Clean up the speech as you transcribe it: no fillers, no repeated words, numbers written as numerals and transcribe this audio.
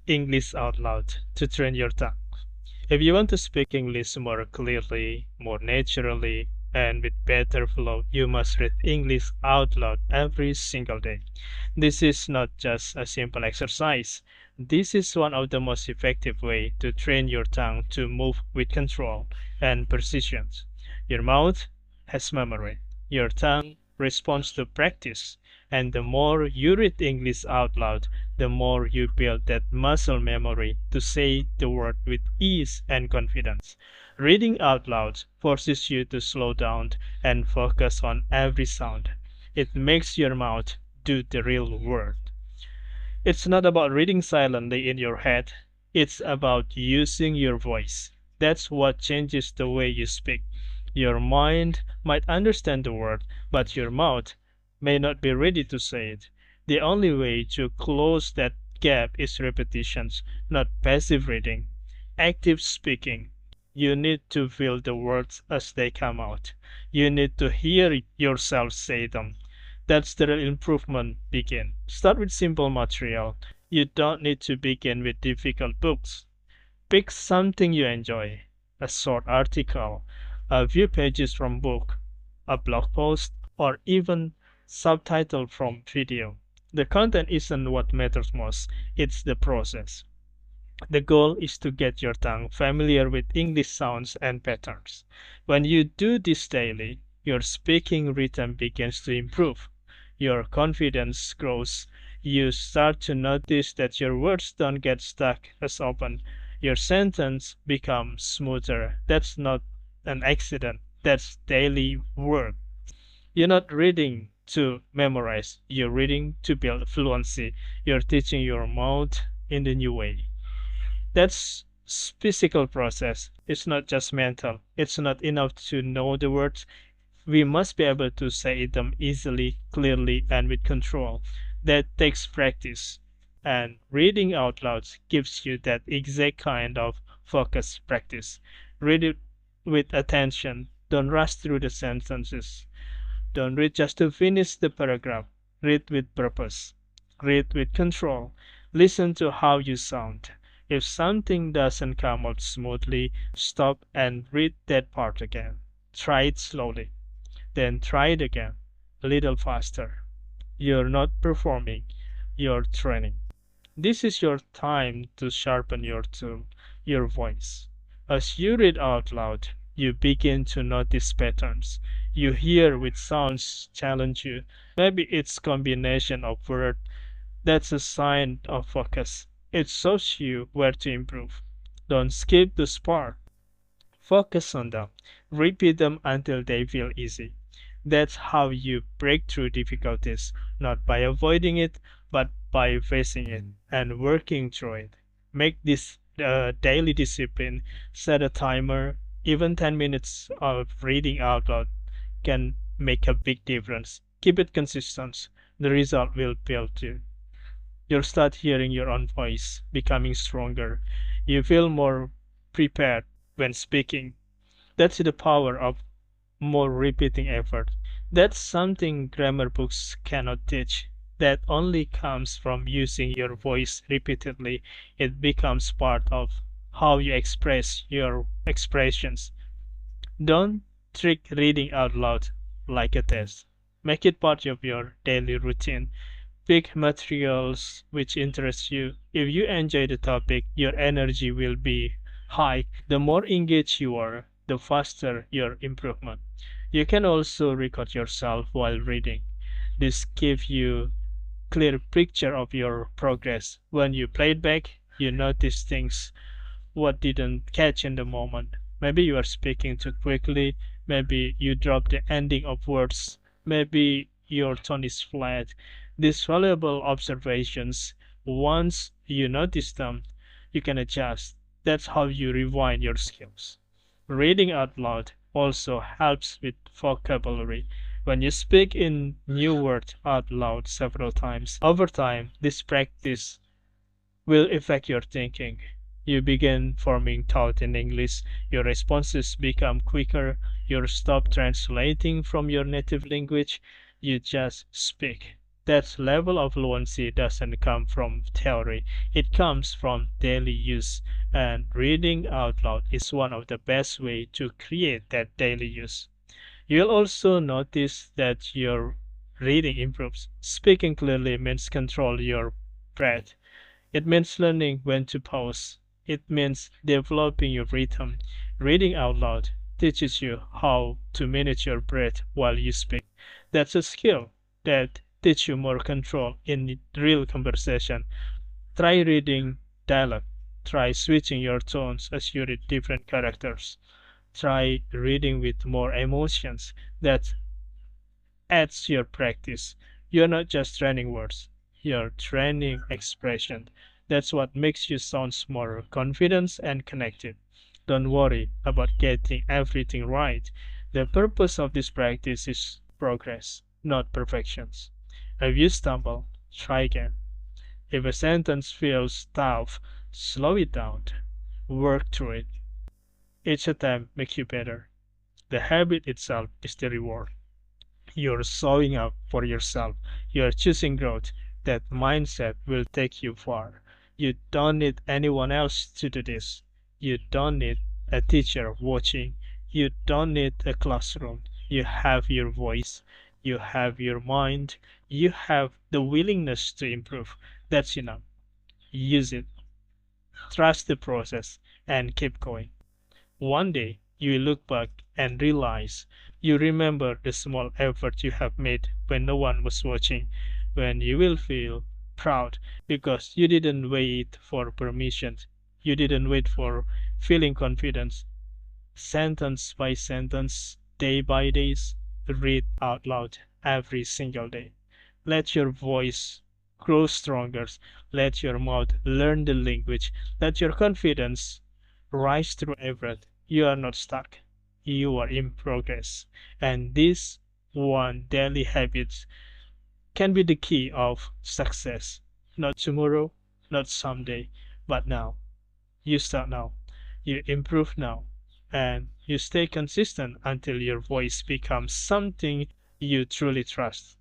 English out loud to train your tongue. If you want to speak English more clearly, more naturally, and with better flow, you must read English out loud every single day. This is not just a simple exercise. This is one of the most effective way to train your tongue to move with control and precision. Your mouth has memory. Your tongue responds to practice. And the more you read English out loud, the more you build that muscle memory to say the word with ease and confidence. Reading out loud forces you to slow down and focus on every sound. It makes your mouth do the real work. It's not about reading silently in your head, it's about using your voice. That's what changes the way you speak. Your mind might understand the word, but your mouth may not be ready to say it. The only way to close that gap is repetitions, not passive reading. Active speaking. You need to feel the words as they come out. You need to hear yourself say them. That's the real improvement begin. Start with simple material. You don't need to begin with difficult books. Pick something you enjoy. A short article, a few pages from book, a blog post, or even subtitle from video. The content isn't what matters most, it's the process. The goal is to get your tongue familiar with English sounds and patterns. When you do this daily, your speaking rhythm begins to improve. Your confidence grows. You start to notice that your words don't get stuck as often. Your sentence becomes smoother. That's not an accident. That's daily work. You're not reading to memorize. You're reading to build fluency. You're teaching your mouth in the new way. That's physical process. It's not just mental. It's not enough to know the words. We must be able to say them easily, clearly, and with control. That takes practice. And reading out loud gives you that exact kind of focused practice. Read it with attention. Don't rush through the sentences. Don't read just to finish the paragraph. Read with purpose. Read with control. Listen to how you sound. If something doesn't come out smoothly, stop and read that part again. Try it slowly. Then try it again, a little faster. You're not performing, you're training. This is your time to sharpen your tool, your voice. As you read out loud, you begin to notice patterns. You hear which sounds challenge you. Maybe it's combination of words. That's a sign of focus. It shows you where to improve. Don't skip the part. Focus on them. Repeat them until they feel easy. That's how you break through difficulties, not by avoiding it, but by facing it and working through it. Make this a daily discipline. Set a timer. Even 10 minutes of reading out loud can make a big difference. Keep it consistent. The result will build you. You'll start hearing your own voice, becoming stronger. You feel more prepared when speaking. That's the power of more repeating effort. That's something grammar books cannot teach. That only comes from using your voice repeatedly. It becomes part of how you express your expressions. Don't treat reading out loud like a test. Make it part of your daily routine. Pick materials which interest you. If you enjoy the topic, your energy will be high. The more engaged you are, the faster your improvement. You can also record yourself while reading. This gives you clear picture of your progress. When you play it back, you notice things what didn't catch in the moment. Maybe you are speaking too quickly, maybe you drop the ending of words, maybe your tone is flat. These valuable observations, once you notice them, you can adjust. That's how you refine your skills. Reading out loud also helps with vocabulary. When you speak in new words out loud several times, over time, this practice will affect your thinking. You begin forming thought in English, your responses become quicker, you stop translating from your native language, you just speak. That level of fluency doesn't come from theory, it comes from daily use. And reading out loud is one of the best ways to create that daily use. You'll also notice that your reading improves. Speaking clearly means control your breath. It means learning when to pause. It means developing your rhythm. Reading out loud teaches you how to manage your breath while you speak. That's a skill that teaches you more control in real conversation. Try reading dialogue. Try switching your tones as you read different characters. Try reading with more emotions. That adds to your practice. You're not just training words, you're training expression. That's what makes you sound more confident and connected. Don't worry about getting everything right. The purpose of this practice is progress, not perfections. If you stumble, try again. If a sentence feels tough, slow it down. Work through it. Each attempt makes you better. The habit itself is the reward. You're showing up for yourself. You're choosing growth. That mindset will take you far. You don't need anyone else to do this. You don't need a teacher watching. You don't need a classroom. You have your voice. You have your mind. You have the willingness to improve. That's enough. Use it. Trust the process and keep going. One day you will look back and realize you remember the small effort you have made when no one was watching, when you will feel proud because you didn't wait for permission, you didn't wait for feeling confidence. Sentence by sentence, day by day, read out loud every single day. Let your voice grow stronger. Let your mouth learn the language. Let your confidence rise through effort. You are not stuck. You are in progress. And this one daily habit can be the key of success. Not tomorrow, not someday, but now. You start now. You improve now. And you stay consistent until your voice becomes something you truly trust.